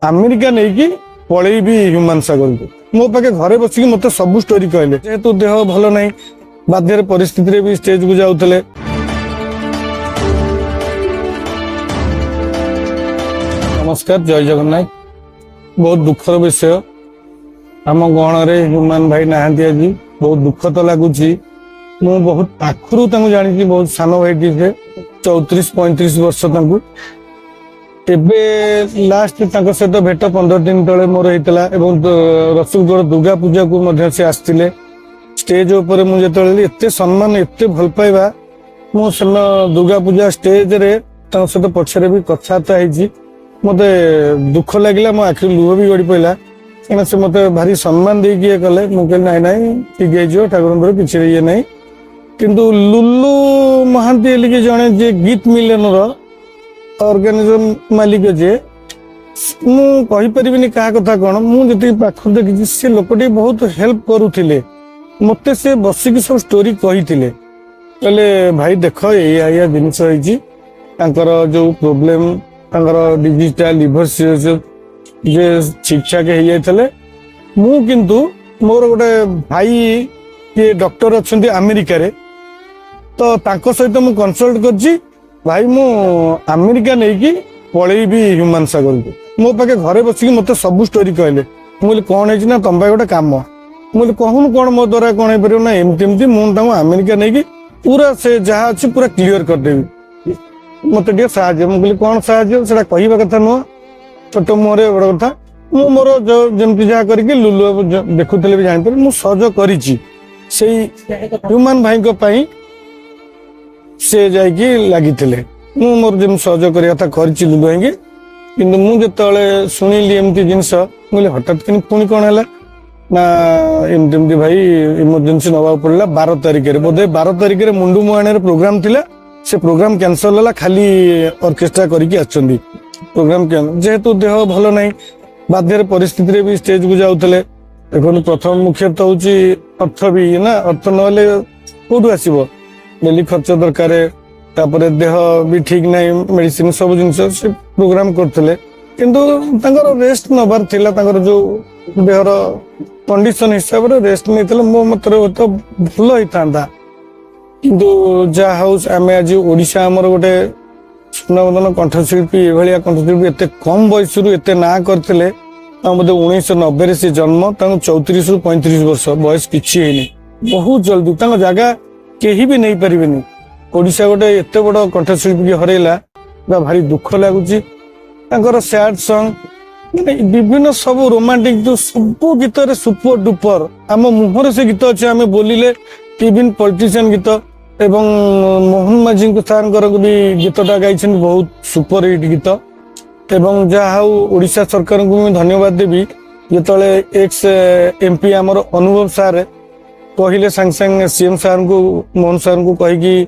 America नहीं कि पलैबी human सागर को मो पाखे घरे बसिक मत सब स्टोरी कहले जेहेतु देह भल ना बाध्य परिस्थिति भी स्टेज को जाऊले। नमस्कार, जय जगन्नाथ। बहुत दुखर विषय आम गहण ह्यूमान भाई नहांती आज बहुत दुख तो लगुच। मु बहुत पाखरु जानी बहुत सान भाई से 34-35 वर्ष एबे लास्ट सहित भेट 15 दिन तले मोर होता रसूलगढ़ दुर्गा पूजा को से आसते स्टेज उपर मुझे एत सम्मान एत भल पाइबा मुझे दुर्गा पूजा स्टेज रे सहित पछरे भी कथबार्ता मत दुख लगे मो आखिर लुह भी गड़ी पड़ा कहीं से मत भारी सम्मान देके कले मुझे नाई नाई ठीक है ठाकुर किसी ये ना किंतु लुलु महांती जड़े जे गीत मिलन ऑर्गेनाइजर मालिक जे मुझे क्या कथा कौन मुझे पाख देखी से लोकटी बहुत हेल्प करुले मत से बसिक सब स्टोरी कही कहले भाई देख या जिनस जो प्रोब्लेम डिजिटल लिवर सीरोसिस जे ठीक ठाक हो जाते किंतु मोर गोटे भाई ये डॉक्टर अच्छा अमेरिका रे तो तांको सहित मु कंसल्ट कर भाई मु अमेरिका नहीं कि पलैबी ह्यूमान सागर को मो पाखे घरे बसिक मत सब स्टोरी कहले मुझे कौन है ना तुम गोटे कम मुझे कहून कौन मो द्वारा कौन हो पार ना एमती मुझे अमेरिका नहीं कि पूरा से जहाँ अच्छी पूरा क्लीयर करदेवी मत मुझे कौन साहय कहवा कथा नुह छोट मुहर बड़ कथा मु मोर जमी जहाँ करके लुलु देखुले भी जापर मुझे सहयोग करी ह्यूमान भाई से जाकि लगी मोर जमी सहयोग कर लुलु भाई कि मुझे शुणिली एमती जिनस मुझे हठात कि पुणी कौन है ना एमती भाई इमरजेंसी नवा पड़ा 12 तारिख बोधे 12 तारिख मुंडू मुहाण प्रोग्राम थिला से प्रोग्राम कैंसल है खाली ऑर्केस्ट्रा करके आछंदी प्रोग्राम जेहेतु देह भल ना बाध्य परिस्थिति भी स्टेज को जाऊले देखो प्रथम मुख्यतः हूँ अर्थ भी ना अर्थ ना कौटू आसब डेली खर्च दरकार तापर देह भी ठीक ना मेडिसिन सब जिनस प्रोग्राम करते किंतु रेस्ट नबार थिला जो देहर कंडीशन हिसाब से रेस्ट नहीं मो मत तो भल होता किंतु जहाँ हाउस आम आज ओडिशा आमर गोटे सुनामधन कंठशिल्पी ये कंठशिल्पी एत कम बयस एत ना करते बोधे 1990 से जन्म 34-35 वर्ष बयस किसी बहुत जल्दी जगह केही भी नहीं पारे ओडिशा गोटे एत बड़ कंठशिल्पी हरैला भारी दुख लगुच सैड सॉन्ग विभिन्न सब रोमांटिक जो सब गीत सुपर डुपर आम मुहर से गीत अच्छे आम बोलिले इवन पॉलिटिशियन गीत एवं मोहन माझी सार भी गीतटा गाई बहुत सुपर हिट गीत एवं जहाँ ओडिशा सरकार को मैं धन्यवाद देवी जिते एक्स एमपी आमर अनुभव सार कहले सांग सांग सीएम सार को मोहन सार को कहीकि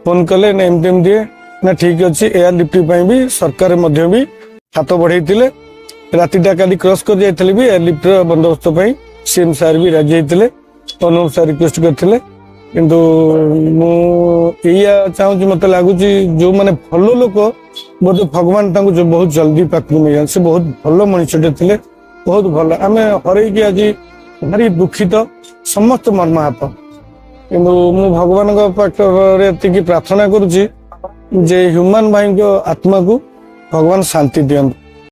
फोन कले ना एमती ना ठीक अच्छे एयर लिफ्ट भी सरकार भी हाथ बढ़े रातिटा काली क्रॉस कर जाते भी एयर लिफ्ट बंदोबस्त सीएम सार भी राजी होते अनुभव सार रिक्वेस्ट करते किंतु मुझे चाहूँ मत लगुच जो मैंने भल लोक बोधे भगवान जो बहुत जल्दी पाक नहीं से बहुत भल मनुष्यटे थे बहुत भल आम हरई आज भारी दुखित समस्त मर्माहत किंतु मु भगवान पाखे प्रार्थना करुच्ची जे ह्यूमान भाई आत्मा को भगवान शांति दियंतु।